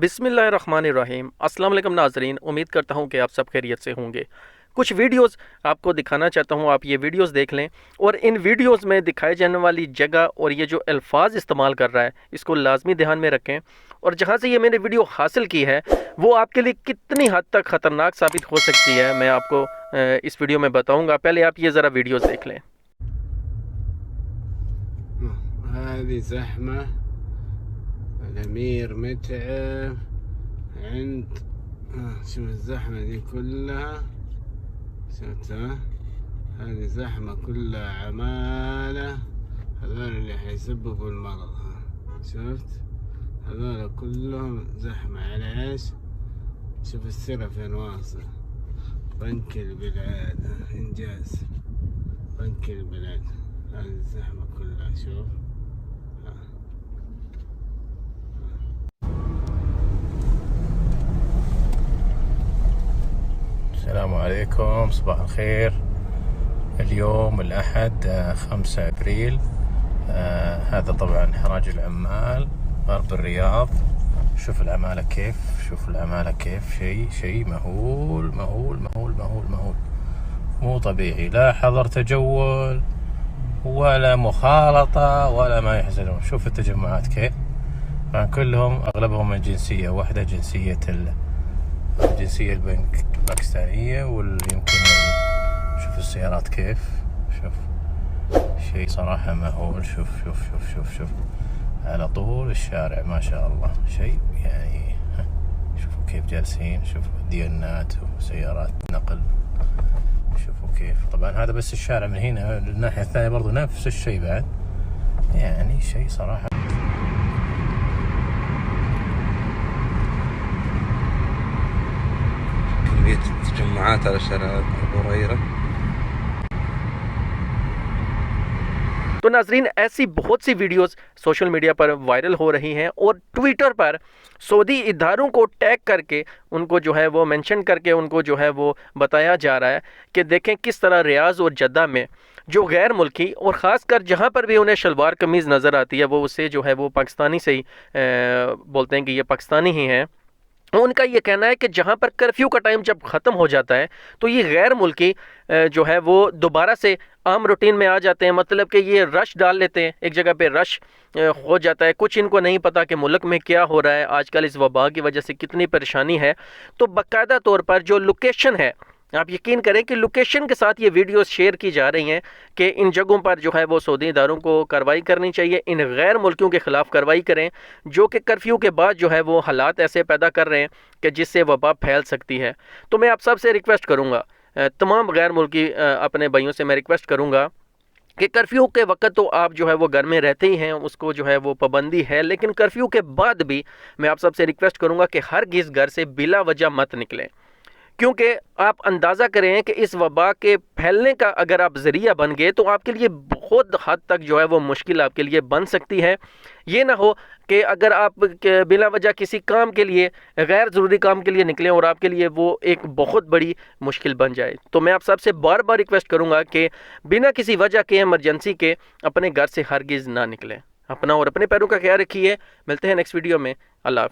बिस्मिल्लाहिर्रहमानिर्रहीम। अस्सलाम वालेकुम नाज़रीन, उम्मीद करता हूँ कि आप सब खैरियत से होंगे। कुछ वीडियोस आपको दिखाना चाहता हूँ, आप ये वीडियोस देख लें और इन वीडियोस में दिखाए जाने वाली जगह और ये जो अल्फाज इस्तेमाल कर रहा है इसको लाजमी ध्यान में रखें। और जहाँ से ये मैंने वीडियो हासिल की है वो आपके लिए कितनी हद तक ख़तरनाक साबित हो सकती है मैं आपको इस वीडियो में बताऊँगा। पहले आप ये ज़रा वीडियोज़ देख लें। الأمير متعب عند شوف الزحمة دي كلها، شفتها؟ هذه زحمة كلها عمالة، هذول اللي حيسببوا المرض. شفت؟ هذول كلهم زحمة على ايش؟ شوف السرة فين واصل، بنك البلاد، إنجاز بنك البلاد. هذه الزحمة كلها شوف. السلام عليكم، صباح الخير. اليوم الأحد 5 أبريل. هذا طبعا حراج العمال غرب الرياض. شوف العمالة كيف، شوف العمالة كيف، شيء مهول مهول مهول مهول مهول، مو طبيعي. لا حظر تجول ولا مخالطة ولا ما يحزنون. شوف التجمعات كيف، كلهم أغلبهم من جنسية واحدة، جنسية الباكستانية واليمكن. شوف السيارات كيف، شوف شيء صراحة مهول. شوف شوف شوف شوف شوف على طول الشارع ما شاء الله، شيء يعني. شوفوا كيف جالسين، شوفوا ديانات وسيارات نقل، شوفوا كيف. طبعا هذا بس الشارع، من هنا الناحية الثانية برضو نفس الشيء بعد، يعني شيء صراحة. تجمعات على شارع أبو هريرة। तो नाजरीन, ऐसी बहुत सी वीडियोस सोशल मीडिया पर वायरल हो रही हैं और ट्विटर पर सऊदी इदारों को टैग करके उनको जो है वो मेंशन करके उनको जो है वो बताया जा रहा है कि देखें किस तरह रियाज और जद्दा में जो गैर मुल्की और ख़ासकर जहाँ पर भी उन्हें शलवार कमीज़ नज़र आती है वो उससे जो है वो पाकिस्तानी से ही बोलते हैं कि ये पाकिस्तानी ही हैं। उनका ये कहना है कि जहाँ पर कर्फ्यू का टाइम जब ख़त्म हो जाता है तो ये गैर मुल्की जो है वो दोबारा से आम रूटीन में आ जाते हैं। मतलब कि ये रश डाल लेते हैं, एक जगह पे रश हो जाता है। कुछ इनको नहीं पता कि मुल्क में क्या हो रहा है, आजकल इस वबा की वजह से कितनी परेशानी है। तो बाकायदा तौर पर जो लोकेशन है, आप यकीन करें कि लोकेशन के साथ ये वीडियोस शेयर की जा रही हैं कि इन जगहों पर जो है वो सऊदी इदारों को कार्रवाई करनी चाहिए, इन गैर मुल्कियों के ख़िलाफ़ कार्रवाई करें जो कि कर्फ्यू के बाद जो है वो हालात ऐसे पैदा कर रहे हैं कि जिससे वबा फैल सकती है। तो मैं आप सबसे रिक्वेस्ट करूँगा, तमाम गैर मुल्की अपने भाइयों से मैं रिक्वेस्ट करूँगा कि कर्फ्यू के वक्त तो आप जो है वो घर में रहते ही हैं, उसको जो है वो पाबंदी है, लेकिन कर्फ्यू के बाद भी मैं आप सबसे रिक्वेस्ट करूँगा कि हरगिज़ घर से बिला वजह मत निकलें, क्योंकि आप अंदाज़ा करें कि इस वबा के फैलने का अगर आप ज़रिया बन गए तो आपके लिए बहुत हद तक जो है वो मुश्किल आपके लिए बन सकती है। ये ना हो कि अगर आप बिला वजह किसी काम के लिए, गैर ज़रूरी काम के लिए निकलें और आपके लिए वो एक बहुत बड़ी मुश्किल बन जाए। तो मैं आप सबसे बार बार रिक्वेस्ट करूँगा कि बिना किसी वजह के, एमरजेंसी के, अपने घर से हरगिज़ ना निकलें। अपना और अपने पैरों का ख्याल रखिए। मिलते हैं नेक्स्ट वीडियो में। अल्लाह।